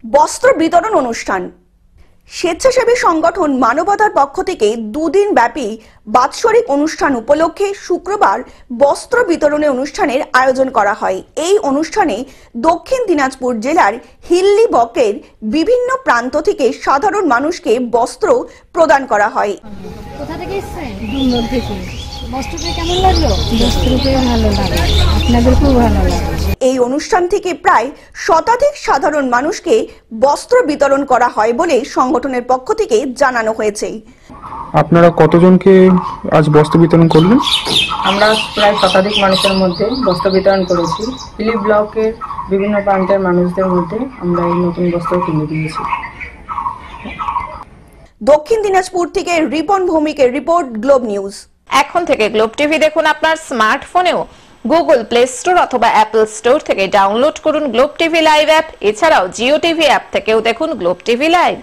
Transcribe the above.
বস্ত্র বিতরণ অনুষ্ঠান। স্বেচ্ছাসেবী সংগঠন মানবতার পক্ষ থেকে দুদিন ব্যাপী বাৎসরিক অনুষ্ঠান উপলক্ষে শুক্রবার বস্ত্র বিতরণের অনুষ্ঠানের আয়োজন করা হয়। এই অনুষ্ঠানে দক্ষিণ দিনাজপুর জেলার হিল্লি ব্লকের বিভিন্ন প্রান্ত থেকে সাধারণ মানুষকে বস্ত্র প্রদান করা হয়। কোথা থেকে এসেছেন? দুমদল থেকে। বস্ত্রটা কেমন লাগলো? বস্ত্রটা ভালো লাগে, আপনাদেরকেও ভালো লাগে। এই অনুষ্ঠান থেকে প্রায় শতাধিক সাধারণ মানুষকে বস্ত্র বিতরণ করা হয় বলে সংগঠনের পক্ষ থেকে জানানো হয়েছে। আপনারা কতজনকে আজ বস্ত্র বিতরণ করলেন? আমরা প্রায় শতাধিক মানুষের মধ্যে বস্ত্র বিতরণ করেছি। হিলি ব্লকের বিভিন্ন প্রান্তের মানুষদের মধ্যে আমরা এই নতুন বস্ত্র কিনে দিয়েছি। দক্ষিণ দিনাজপুর থেকে রিপন ভৌমিকের রিপোর্ট, গ্লোব নিউজ। এখন থেকে গ্লোব টিভি দেখুন আপনার স্মার্টফোনেও। গুগল প্লে স্টোর অথবা অ্যাপল স্টোর থেকে ডাউনলোড করুন গ্লোব টিভি লাইভ অ্যাপ। এছাড়াও জিও টিভি অ্যাপ থেকেও দেখুন গ্লোব টিভি লাইভ।